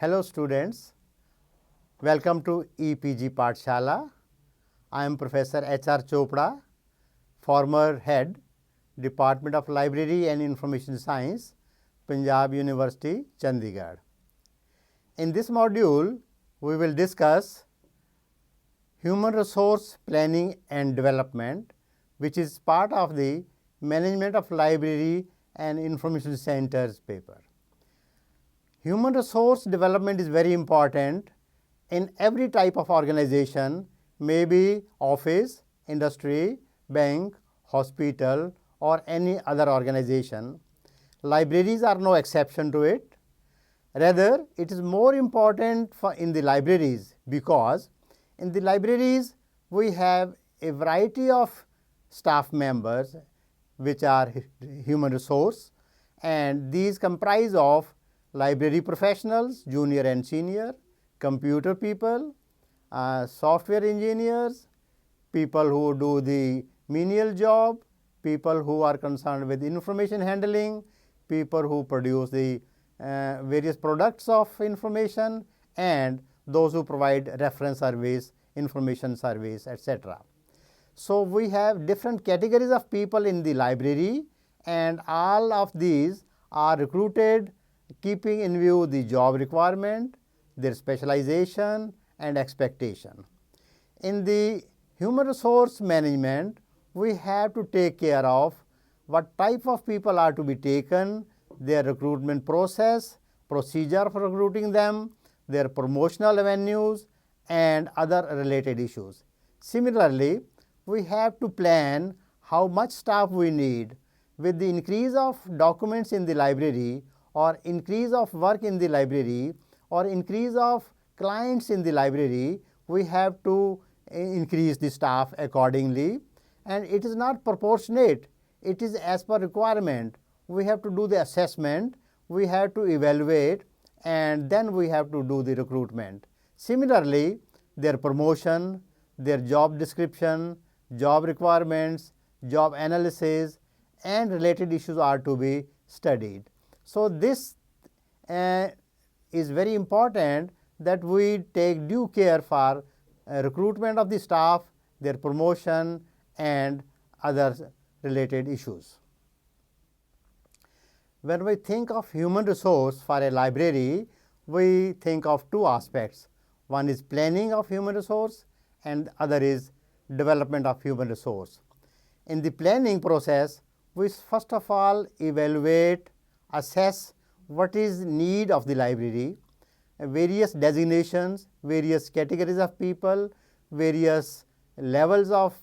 Hello students, welcome to EPG Pathshala. I am Professor H.R. Chopra, former head, Department of Library and Information Science, Punjab University, Chandigarh. In this module, we will discuss human resource planning and development, which is part of the Management of Library and Information Centers paper. Human resource development is very important in every type of organization, maybe office, industry, bank, hospital, or any other organization. Libraries are no exception to it. Rather, it is more important in the libraries because in the libraries we have a variety of staff members which are human resource, and these comprise of library professionals, junior and senior, computer people, software engineers, people who do the menial job, people who are concerned with information handling, people who produce the various products of information, and those who provide reference service, information service, etc. So, we have different categories of people in the library, and all of these are recruited keeping in view the job requirement, their specialization and expectation. In the human resource management, we have to take care of what type of people are to be taken, their recruitment process, procedure for recruiting them, their promotional avenues, and other related issues. Similarly, we have to plan how much staff we need. With the increase of documents in the library, or increase of work in the library, or increase of clients in the library, we have to increase the staff accordingly, and it is not proportionate, it is as per requirement. We have to do the assessment, we have to evaluate, and then we have to do the recruitment. Similarly, their promotion, their job description, job requirements, job analysis, and related issues are to be studied. So, this is very important that we take due care for recruitment of the staff, their promotion, and other related issues. When we think of human resource for a library, we think of two aspects. One is planning of human resource and other is development of human resource. In the planning process, we first of all evaluate, assess what is need of the library, various designations, various categories of people, various levels of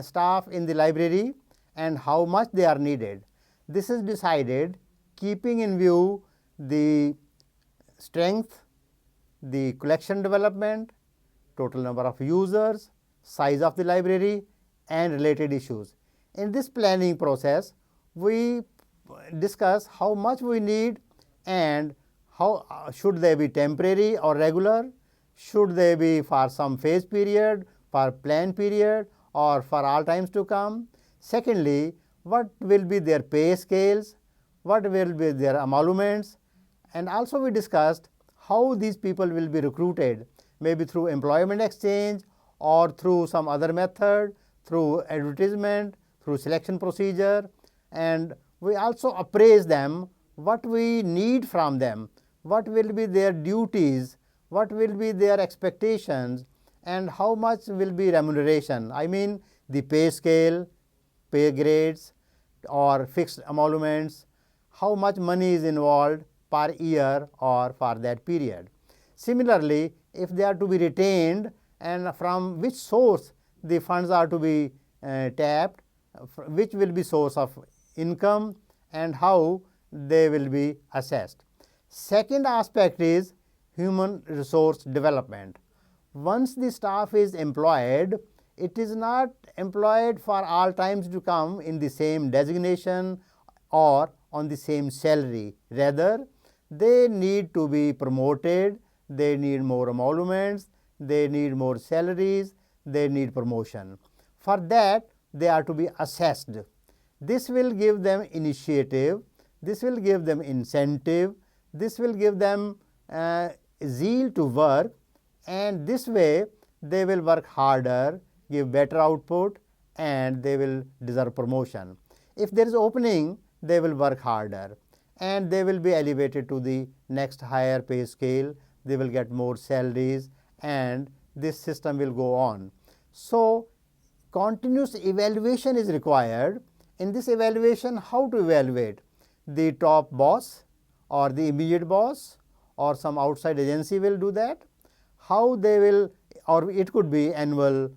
staff in the library, and how much they are needed. This is decided keeping in view the strength, the collection development, total number of users, size of the library, and related issues. In this planning process, we discuss how much we need and how should they be temporary or regular, should they be for some phase period, for plan period, or for all times to come. Secondly, what will be their pay scales, what will be their emoluments, and also we discussed how these people will be recruited, maybe through employment exchange or through some other method, through advertisement, through selection procedure, and we also appraise them, what we need from them, what will be their duties, what will be their expectations, and how much will be remuneration. I mean the pay scale, pay grades, or fixed emoluments, how much money is involved per year or for that period. Similarly, if they are to be retained and from which source the funds are to be tapped, which will be source of income, and how they will be assessed. Second aspect is human resource development. Once the staff is employed, it is not employed for all times to come in the same designation or on the same salary. Rather, they need to be promoted, they need more emoluments, they need more salaries, they need promotion. For that, they are to be assessed. This will give them initiative, this will give them incentive, this will give them zeal to work, and this way they will work harder, give better output, and they will deserve promotion. If there is opening, they will work harder and they will be elevated to the next higher pay scale. They will get more salaries and this system will go on. So, continuous evaluation is required. In this evaluation, how to evaluate? The top boss or the immediate boss or some outside agency will do that. How they will, or it could be annual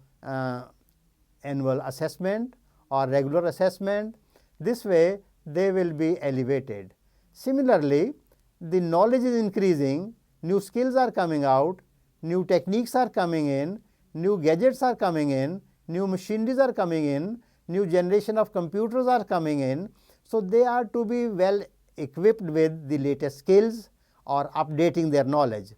assessment or regular assessment. This way they will be elevated. Similarly, the knowledge is increasing, new skills are coming out, new techniques are coming in, new gadgets are coming in, new machineries are coming in, new generation of computers are coming in. So, they are to be well equipped with the latest skills or updating their knowledge.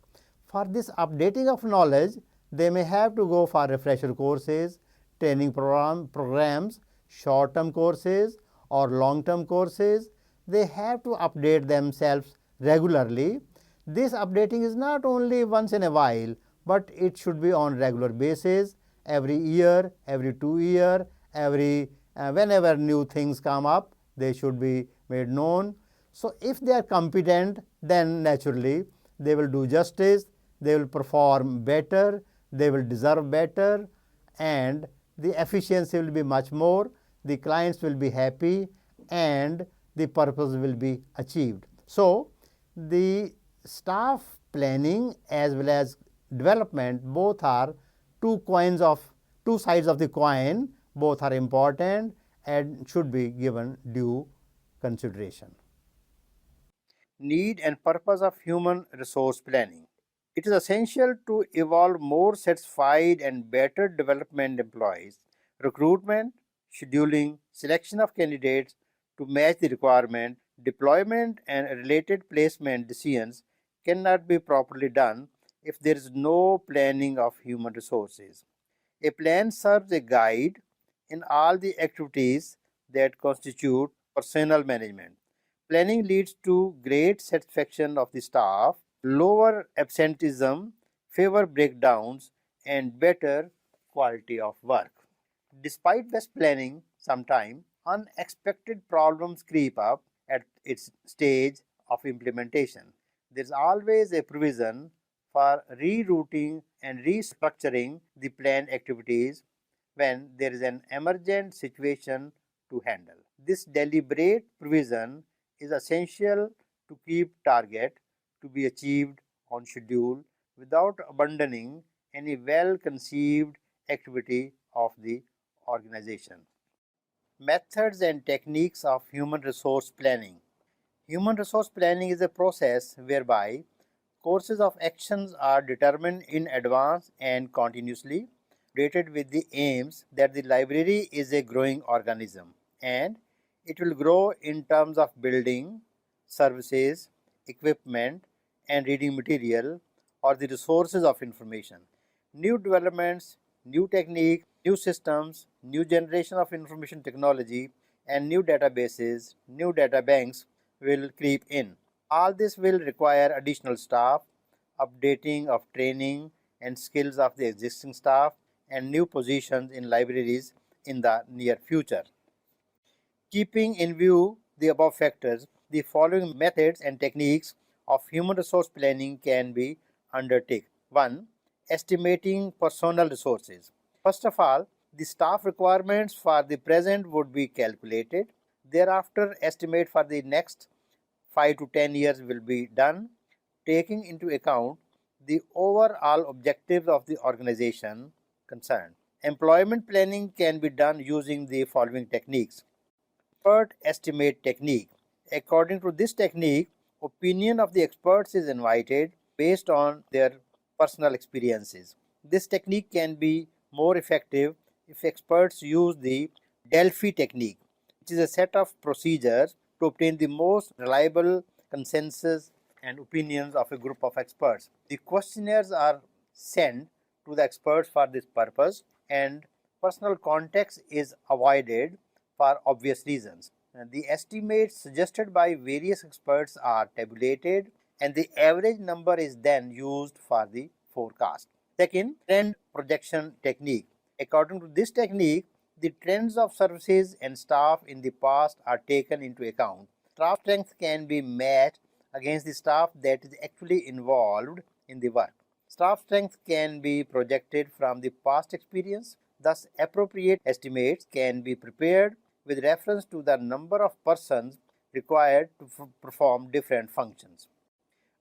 For this updating of knowledge, they may have to go for refresher courses, training programs, short-term courses or long-term courses. They have to update themselves regularly. This updating is not only once in a while, but it should be on regular basis, every year, every 2 years, whenever new things come up, they should be made known. So, if they are competent, then naturally they will do justice, they will perform better, they will deserve better, and the efficiency will be much more, the clients will be happy, and the purpose will be achieved. So, the staff planning as well as development both are two sides of the coin, both are important and should be given due consideration. Need and purpose of human resource planning. It is essential to evolve more satisfied and better development employees. Recruitment, scheduling, selection of candidates to match the requirement, deployment and related placement decisions cannot be properly done if there is no planning of human resources. A plan serves a guide in all the activities that constitute personnel management. Planning leads to great satisfaction of the staff, lower absenteeism, fewer breakdowns, and better quality of work. Despite best planning, sometimes unexpected problems creep up at its stage of implementation. There is always a provision for rerouting and restructuring the planned activities when there is an emergent situation to handle. This deliberate provision is essential to keep target to be achieved on schedule without abandoning any well-conceived activity of the organization. Methods and techniques of human resource planning. Human resource planning is a process whereby courses of actions are determined in advance and continuously updated with the aims that the library is a growing organism and it will grow in terms of building, services, equipment and reading material or the resources of information. New developments, new techniques, new systems, new generation of information technology and new databases, new data banks will creep in. All this will require additional staff, updating of training and skills of the existing staff and new positions in libraries in the near future. Keeping in view the above factors, the following methods and techniques of human resource planning can be undertaken. 1. Estimating personnel resources. First of all, the staff requirements for the present would be calculated. Thereafter, estimate for the next 5 to 10 years will be done, taking into account the overall objectives of the organization concerned. Employment planning can be done using the following techniques. Expert estimate technique. According to this technique, opinion of the experts is invited based on their personal experiences. This technique can be more effective if experts use the Delphi technique, which is a set of procedures to obtain the most reliable consensus and opinions of a group of experts. The questionnaires are sent to the experts for this purpose and personal context is avoided for obvious reasons. The estimates suggested by various experts are tabulated and the average number is then used for the forecast. Second, trend projection technique. According to this technique, the trends of services and staff in the past are taken into account. Staff strength can be matched against the staff that is actually involved in the work. Staff strength can be projected from the past experience. Thus, appropriate estimates can be prepared with reference to the number of persons required to perform different functions.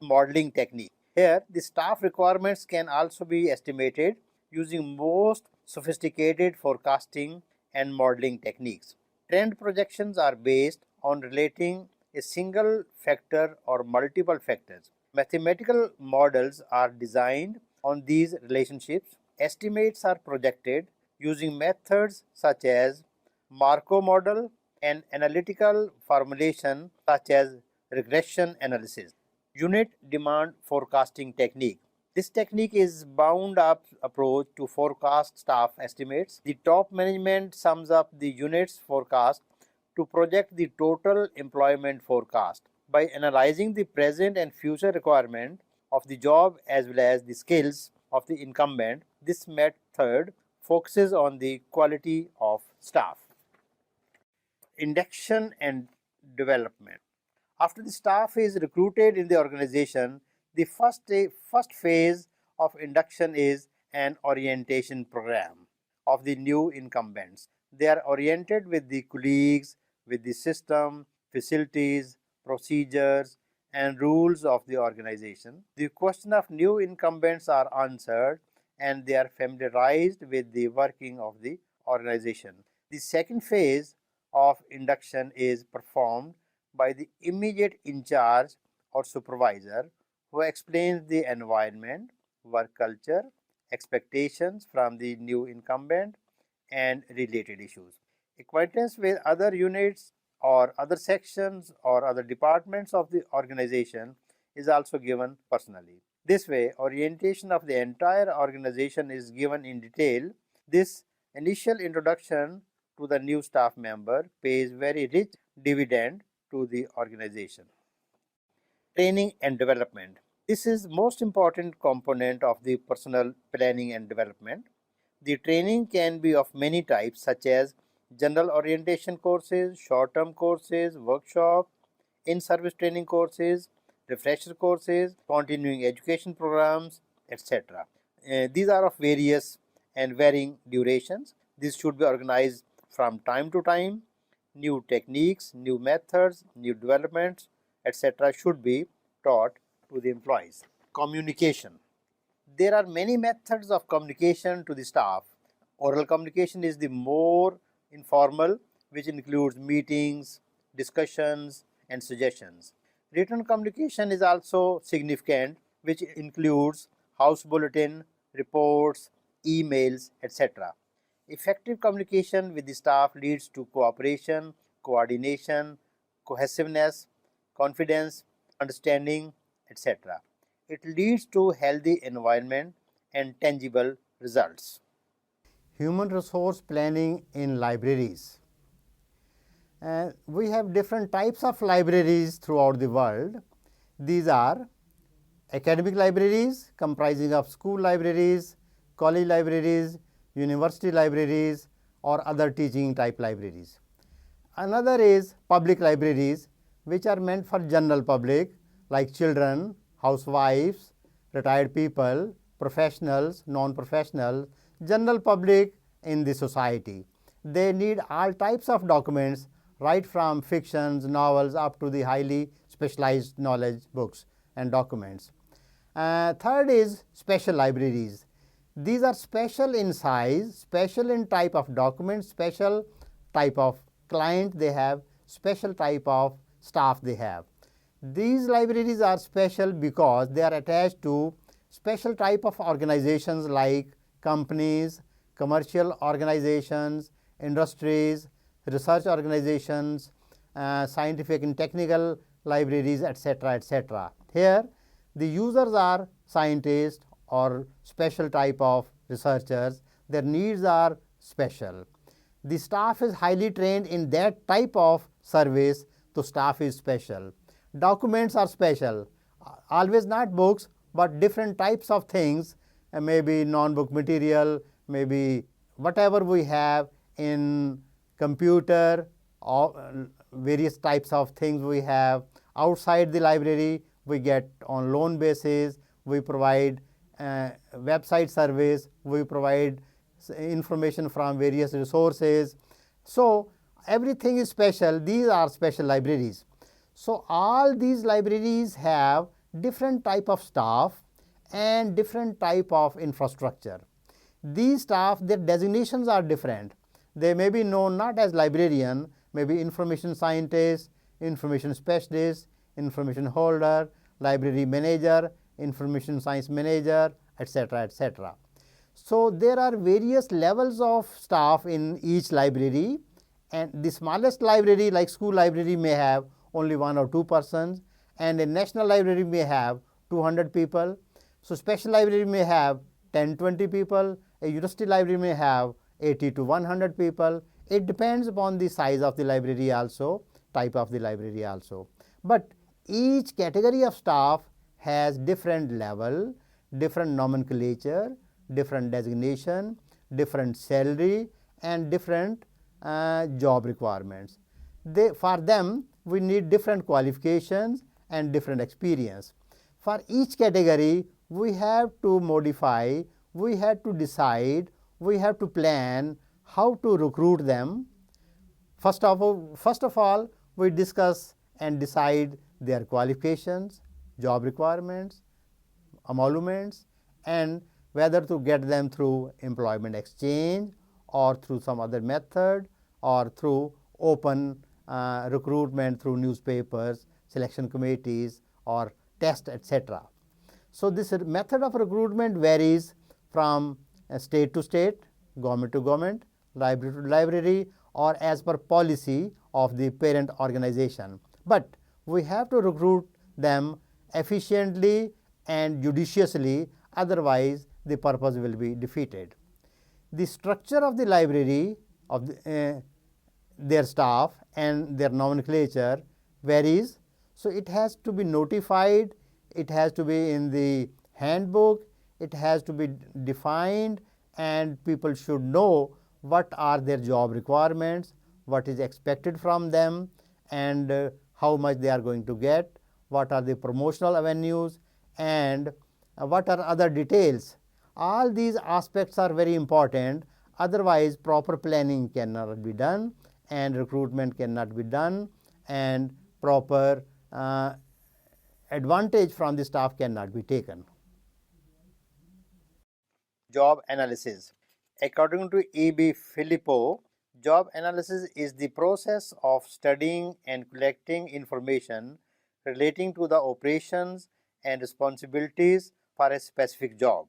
Modeling technique. Here, the staff requirements can also be estimated using most sophisticated forecasting and modeling techniques. Trend projections are based on relating a single factor or multiple factors. Mathematical models are designed on these relationships. Estimates are projected using methods such as Markov model and analytical formulation such as regression analysis. Unit demand forecasting technique. This technique is bound up approach to forecast staff estimates. The top management sums up the units forecast to project the total employment forecast. By analyzing the present and future requirement of the job as well as the skills of the incumbent, this method focuses on the quality of staff. Induction and development. After the staff is recruited in the organization, the first phase of induction is an orientation program of the new incumbents. They are oriented with the colleagues, with the system, facilities, procedures, and rules of the organization. The question of new incumbents are answered and they are familiarized with the working of the organization. The second phase of induction is performed by the immediate in charge or supervisor who explains the environment, work culture, expectations from the new incumbent, and related issues. Acquaintance with other units or other sections or other departments of the organization is also given personally. This way, orientation of the entire organization is given in detail. This initial introduction to the new staff member pays very rich dividend to the organization. Training and development. This is most important component of the personal planning and development. The training can be of many types such as general orientation courses, short-term courses, workshops, in-service training courses, refresher courses, continuing education programs, etc. These are of various and varying durations. This should be organized from time to time. New techniques, new methods, new developments, etc. should be taught to the employees. Communication. There are many methods of communication to the staff. Oral communication is the more informal, which includes meetings, discussions, and suggestions. Written communication is also significant, which includes house bulletin, reports, emails, etc. Effective communication with the staff leads to cooperation, coordination, cohesiveness, confidence, understanding, etc. It leads to healthy environment and tangible results. Human resource planning in libraries. We have different types of libraries throughout the world. These are academic libraries comprising of school libraries, college libraries, university libraries, or other teaching type libraries. Another is public libraries, which are meant for general public like children, housewives, retired people, professionals, non-professionals, general public in the society. They need all types of documents, right from fictions, novels, up to the highly specialized knowledge books and documents. Third is special libraries. These are special in size, special in type of document, special type of client they have, special type of staff they have. These libraries are special because they are attached to special type of organizations like companies, commercial organizations, industries, research organizations, scientific and technical libraries, etc., etc. Here, the users are scientists or special type of researchers. Their needs are special. The staff is highly trained in that type of service, so staff is special. Documents are special. Always not books, but different types of things, maybe non-book material, maybe whatever we have in computer, or various types of things we have outside the library, we get on loan basis. We provide website service, we provide information from various resources. So everything is special. These are special libraries. So all these libraries have different type of staff and different type of infrastructure. These staff, their designations are different. They may be known not as librarian, maybe information scientist, information specialist, information holder, library manager, information science manager, etc., etc. So there are various levels of staff in each library, and the smallest library like school library may have only 1 or 2 persons, and a national library may have 200 people. So special library may have 10-20 people, a university library may have 80 to 100 people. It depends upon the size of the library also, type of the library also. But each category of staff has different level, different nomenclature, different designation, different salary, and different job requirements. For them, we need different qualifications and different experience. For each category, we have to modify, we have to decide, we have to plan how to recruit them. First of all, we discuss and decide their qualifications, job requirements, emoluments, and whether to get them through employment exchange or through some other method or through open recruitment through newspapers, selection committees, or test, etc. So this method of recruitment varies from state to state, government to government, library to library, or as per policy of the parent organization. But we have to recruit them efficiently and judiciously, otherwise the purpose will be defeated. The structure of the library of their staff and their nomenclature varies. So it has to be notified, it has to be in the handbook, it has to be defined, and people should know what are their job requirements, what is expected from them, and how much they are going to get, what are the promotional avenues, and what are other details. All these aspects are very important, otherwise proper planning cannot be done and recruitment cannot be done, and proper advantage from the staff cannot be taken. Job analysis. According to E.B. Filippo, job analysis is the process of studying and collecting information relating to the operations and responsibilities for a specific job.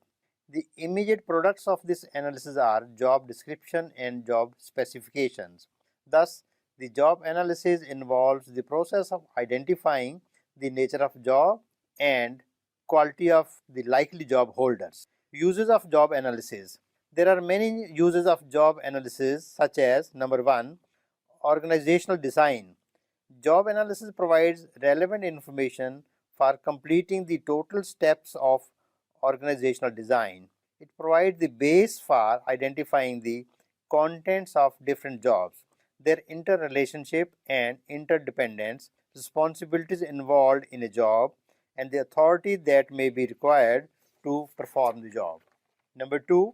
The immediate products of this analysis are job description and job specifications. Thus, the job analysis involves the process of identifying the nature of job and quality of the likely job holders. Uses of job analysis. There are many uses of job analysis, such as number 1, organizational design. Job analysis provides relevant information for completing the total steps of organizational design. It provides the base for identifying the contents of different jobs, their interrelationship and interdependence, responsibilities involved in a job, and the authority that may be required to perform the job. Number 2,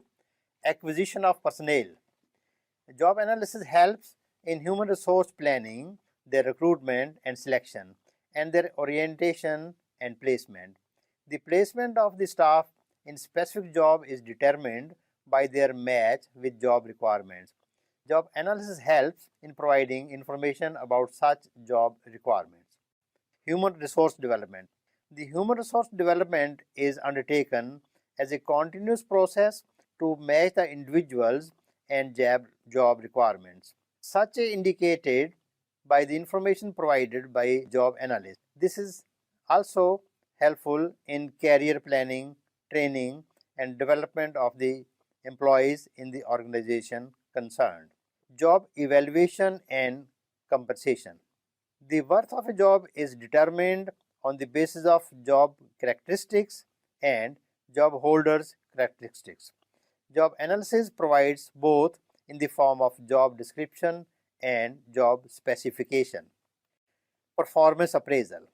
acquisition of personnel. Job analysis helps in human resource planning, their recruitment and selection, and their orientation and placement. The placement of the staff in specific job is determined by their match with job requirements. Job analysis helps in providing information about such job requirements. Human resource development. The human resource development is undertaken as a continuous process to match the individuals and job requirements. Such is indicated by the information provided by job analyst. This is also helpful in career planning, training, and development of the employees in the organization concerned. Job evaluation and compensation. The worth of a job is determined on the basis of job characteristics and job holders' characteristics. Job analysis provides both in the form of job description and job specification. Performance appraisal,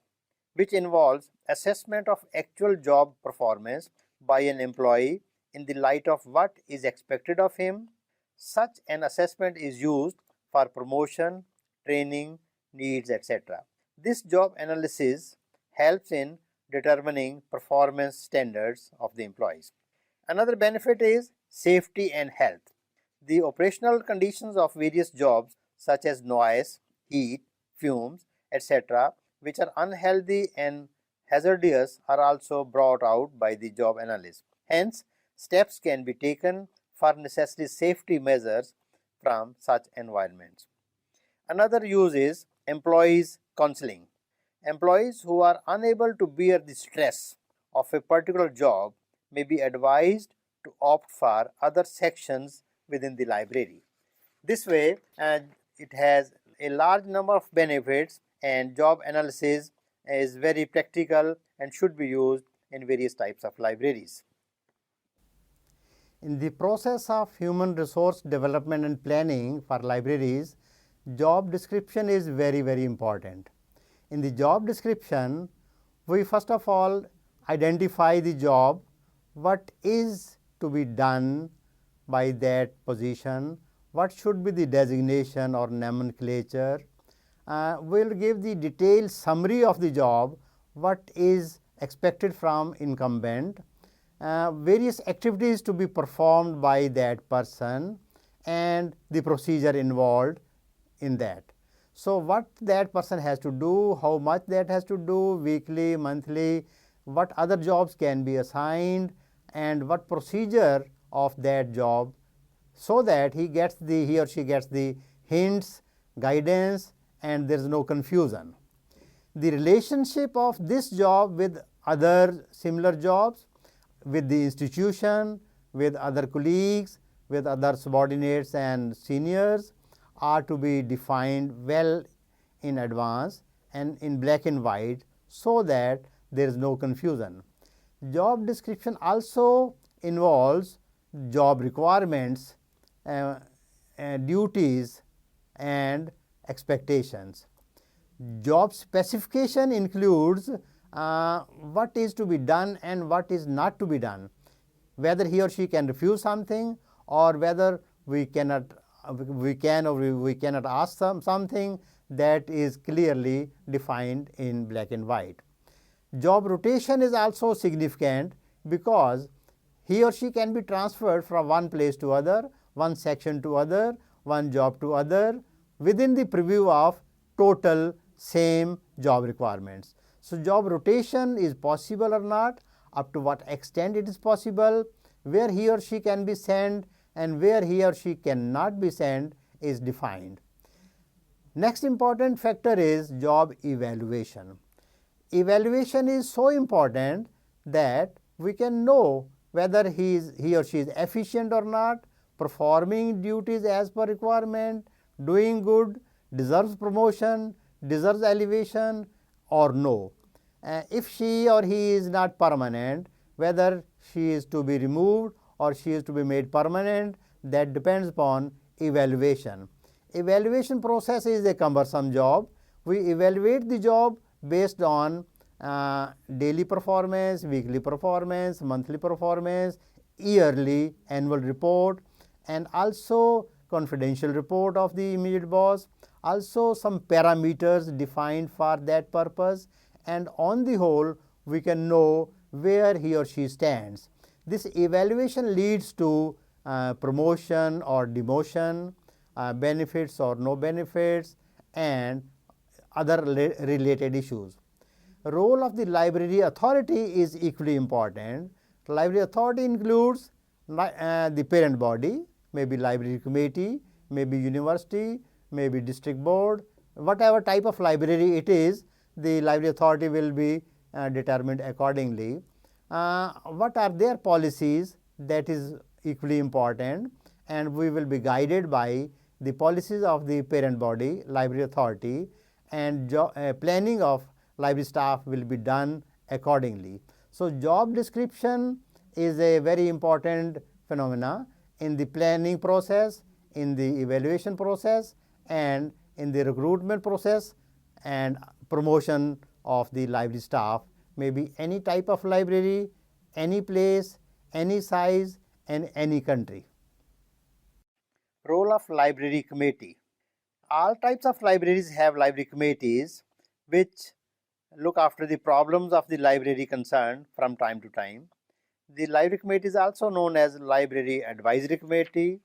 which involves assessment of actual job performance by an employee in the light of what is expected of him. Such an assessment is used for promotion, training, needs, etc. This job analysis helps in determining performance standards of the employees. Another benefit is safety and health. The operational conditions of various jobs such as noise, heat, fumes, etc., which are unhealthy and hazardous, are also brought out by the job analyst. Hence, steps can be taken for necessary safety measures from such environments. Another use is employees counseling. Employees who are unable to bear the stress of a particular job may be advised to opt for other sections within the library. This way, it has a large number of benefits, and job analysis is very practical and should be used in various types of libraries. In the process of human resource development and planning for libraries, job description is very, very important. In the job description, we first of all identify the job, what is to be done by that position, what should be the designation or nomenclature. We will give the detailed summary of the job, what is expected from incumbent, various activities to be performed by that person, and the procedure involved in that. So, what that person has to do, how much that has to do, weekly, monthly, what other jobs can be assigned, and what procedure of that job, so that he or she gets the hints, guidance, and there is no confusion. The relationship of this job with other similar jobs, with the institution, with other colleagues, with other subordinates and seniors, are to be defined well in advance and in black and white, so that there is no confusion. Job description also involves job requirements, duties, and expectations. Job specification includes what is to be done and what is not to be done, whether he or she can refuse something, or whether we can or we cannot ask something that is clearly defined in black and white. Job rotation is also significant because he or she can be transferred from one place to other, one section to other, one job to other, within the preview of total same job requirements. So, job rotation is possible or not, up to what extent it is possible, where he or she can be sent and where he or she cannot be sent is defined. Next important factor is job evaluation. Evaluation is so important that we can know whether he or she is efficient or not, performing duties as per requirement, doing good, deserves promotion, deserves elevation, or no. If she or he is not permanent, whether she is to be removed or she is to be made permanent, that depends upon evaluation. Evaluation process is a cumbersome job. We evaluate the job based on daily performance, weekly performance, monthly performance, yearly annual report, and also confidential report of the immediate boss, also some parameters defined for that purpose, and on the whole we can know where he or she stands. This evaluation leads to promotion or demotion, benefits or no benefits, and other related issues. Role of the library authority is equally important. Library authority includes the parent body, maybe library committee, maybe university, maybe district board, whatever type of library it is, the library authority will be determined accordingly. What are their policies, that is equally important, and we will be guided by the policies of the parent body, library authority, and planning of library staff will be done accordingly. So job description is a very important phenomena in the planning process, in the evaluation process, and in the recruitment process and promotion of the library staff. Maybe any type of library, any place, any size, and any country. Role of library committee. All types of libraries have library committees which look after the problems of the library concerned from time to time. The library committee is also known as library advisory committee,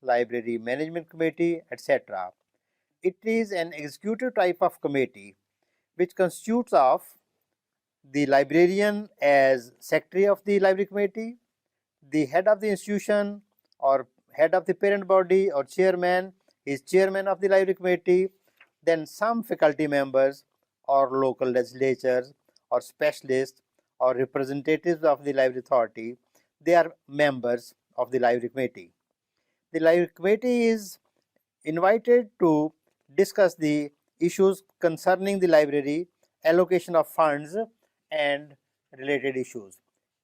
library management committee, etc. It is an executive type of committee which constitutes of the librarian as secretary of the library committee, the head of the institution or head of the parent body or chairman is chairman of the library committee, then some faculty members or local legislatures or specialists or representatives of the library authority, they are members of the library committee. The library committee is invited to discuss the issues concerning the library, allocation of funds and related issues.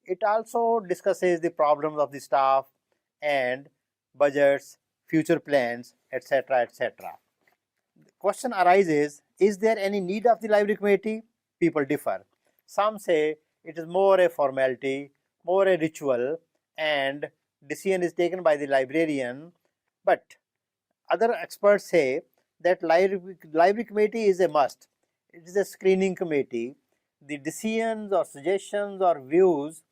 It also discusses the problems of the staff and budgets, future plans, etc. etc. The question arises, is there any need of the library committee? People differ. Some say it is more a formality, more a ritual, and decision is taken by the librarian, but other experts say that library committee is a must. It is a screening committee. The decisions or suggestions or views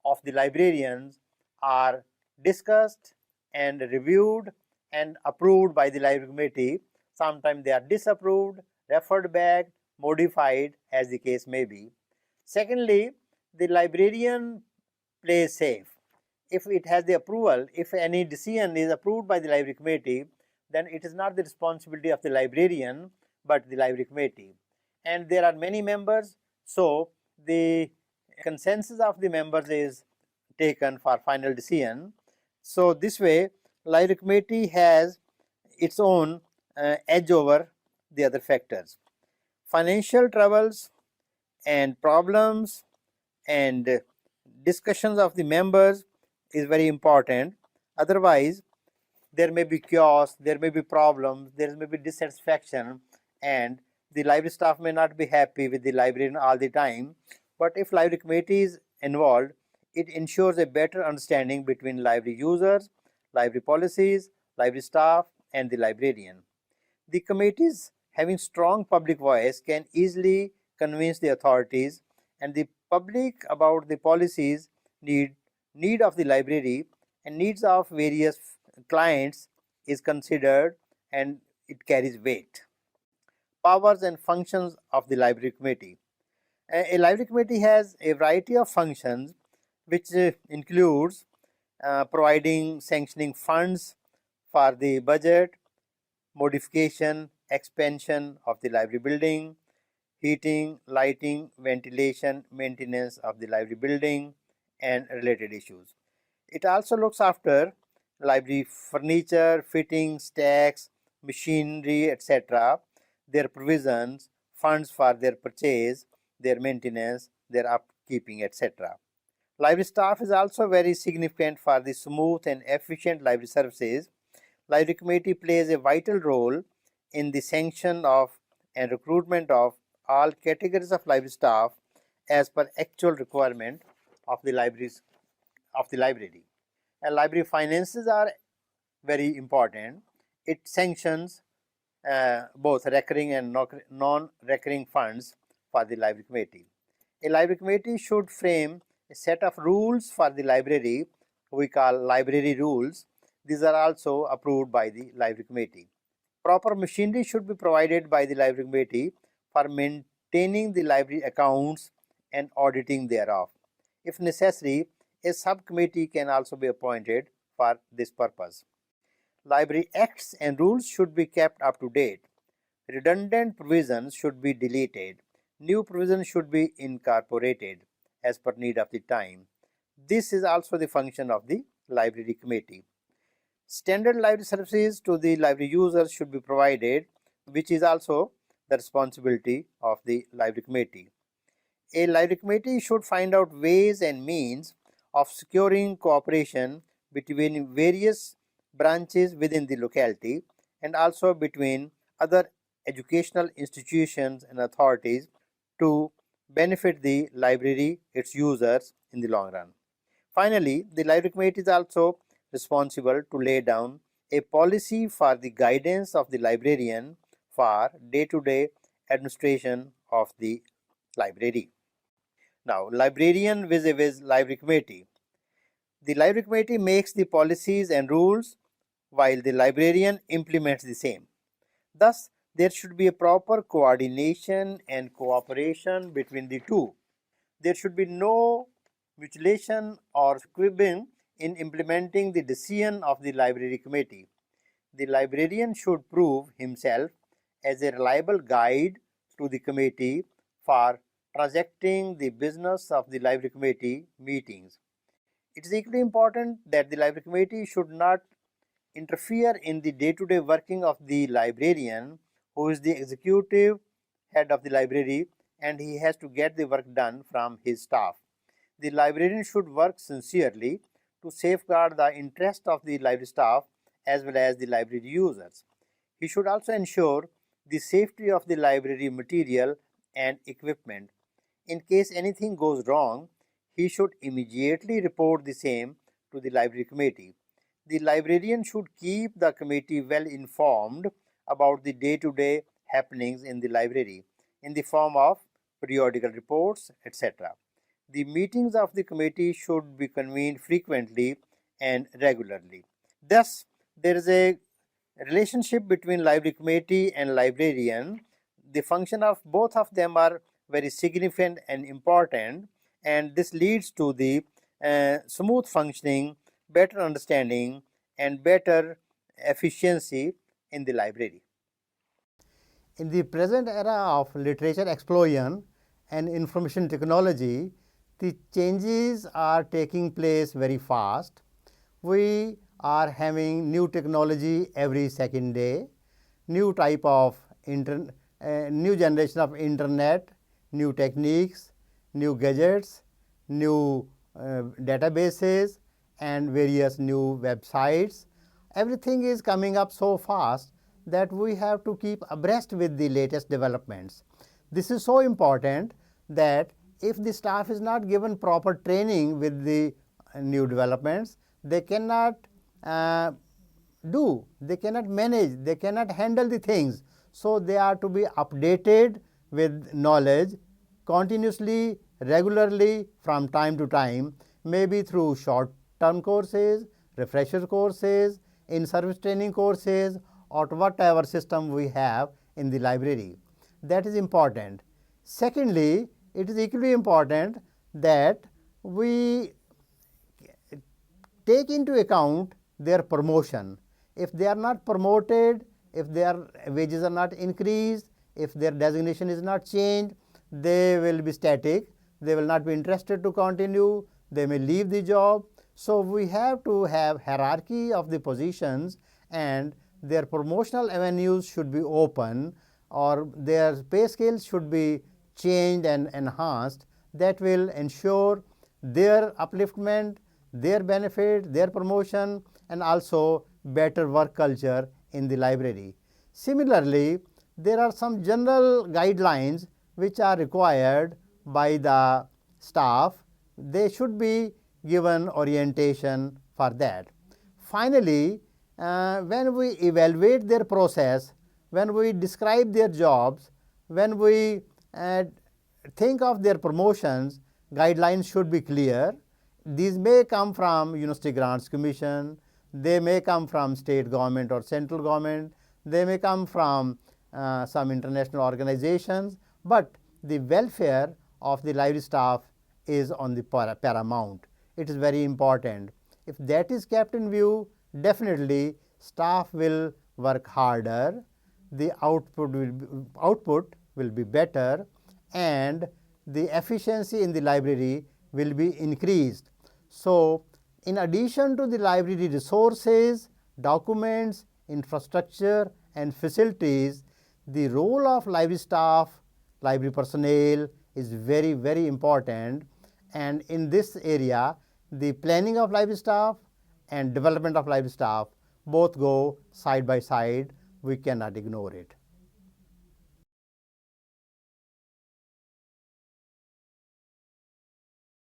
of the librarians are discussed and reviewed and approved by the library committee. Sometimes they are disapproved, referred back, modified as the case may be. Secondly, the librarian plays safe. If it has the approval, if any decision is approved by the library committee, then it is not the responsibility of the librarian but the library committee. And there are many members, so the consensus of the members is taken for final decision. So this way library committee has its own edge over the other factors. Financial troubles and problems and discussions of the members is very important. Otherwise there may be chaos, there may be problems, there may be dissatisfaction, and the library staff may not be happy with the librarian all the time. But if library committee is involved, it ensures a better understanding between library users, library policies, library staff, and the librarian. The committees having strong public voice can easily convince the authorities and the public about the policies, need of the library and needs of various clients is considered and it carries weight. Powers and functions of the library committee. A library committee has a variety of functions which includes providing sanctioning funds for the budget, modification, expansion of the library building, heating, lighting, ventilation, maintenance of the library building and related issues. It also looks after library furniture, fittings, stacks, machinery, etc., their provisions, funds for their purchase, their maintenance, their upkeeping, etc. Library staff is also very significant for the smooth and efficient library services. Library committee plays a vital role in the sanction of and recruitment of all categories of library staff as per actual requirement of the libraries of the library. And library finances are very important. It sanctions both recurring and non-recurring funds for the library committee. A library committee should frame a set of rules for the library we call library rules. These are also approved by the library committee. Proper machinery should be provided by the library committee for maintaining the library accounts and auditing thereof. If necessary, a subcommittee can also be appointed for this purpose. Library acts and rules should be kept up to date. Redundant provisions should be deleted. New provisions should be incorporated as per need of the time. This is also the function of the library committee. Standard library services to the library users should be provided, which is also the responsibility of the library committee. A library committee should find out ways and means of securing cooperation between various branches within the locality and also between other educational institutions and authorities to benefit the library, its users in the long run. Finally, the library committee is also responsible to lay down a policy for the guidance of the librarian for day-to-day administration of the library. Now, librarian vis-a-vis library committee. The library committee makes the policies and rules while the librarian implements the same. Thus, there should be a proper coordination and cooperation between the two. There should be no mutilation or quibbling in implementing the decision of the library committee. The librarian should prove himself as a reliable guide to the committee for transacting the business of the library committee meetings. It is equally important that the library committee should not interfere in the day-to-day working of the librarian, who is the executive head of the library, and he has to get the work done from his staff. The librarian should work sincerely to safeguard the interest of the library staff as well as the library users. He should also ensure the safety of the library material and equipment. In case anything goes wrong, he should immediately report the same to the library committee. The librarian should keep the committee well informed about the day-to-day happenings in the library in the form of periodical reports, etc. The meetings of the committee should be convened frequently and regularly. Thus, there is a relationship between library committee and librarian. The function of both of them are very significant and important, and this leads to the smooth functioning, better understanding, and better efficiency in the library. In the present era of literature explosion and information technology, the changes are taking place very fast. We are having new technology every second day, new type of new generation of internet, new techniques, new gadgets, new databases, and various new websites. Everything is coming up so fast that we have to keep abreast with the latest developments. This is so important that if the staff is not given proper training with the new developments, they cannot they cannot manage, they cannot handle the things. So, they are to be updated with knowledge continuously, regularly, from time to time, maybe through short-term courses, refresher courses, in-service training courses, or whatever system we have in the library. That is important. Secondly, it is equally important that we take into account their promotion. If they are not promoted, if their wages are not increased, if their designation is not changed, they will be static, they will not be interested to continue, they may leave the job. So, we have to have hierarchy of the positions, and their promotional avenues should be open, or their pay scales should be changed and enhanced. That will ensure their upliftment, their benefit, their promotion, and also better work culture in the library. Similarly, there are some general guidelines which are required by the staff. They should be given orientation for that. Finally, when we evaluate their process, when we describe their jobs, when we think of their promotions, guidelines should be clear. These may come from University Grants Commission, they may come from state government or central government, they may come from some international organizations, but the welfare of the library staff is on the paramount. It is very important. If that is kept in view, definitely staff will work harder, the output will be better, and the efficiency in the library will be increased. So, in addition to the library resources, documents, infrastructure, and facilities, the role of library staff, library personnel is very, very important, and in this area the planning of library staff and development of library staff both go side by side. We cannot ignore it.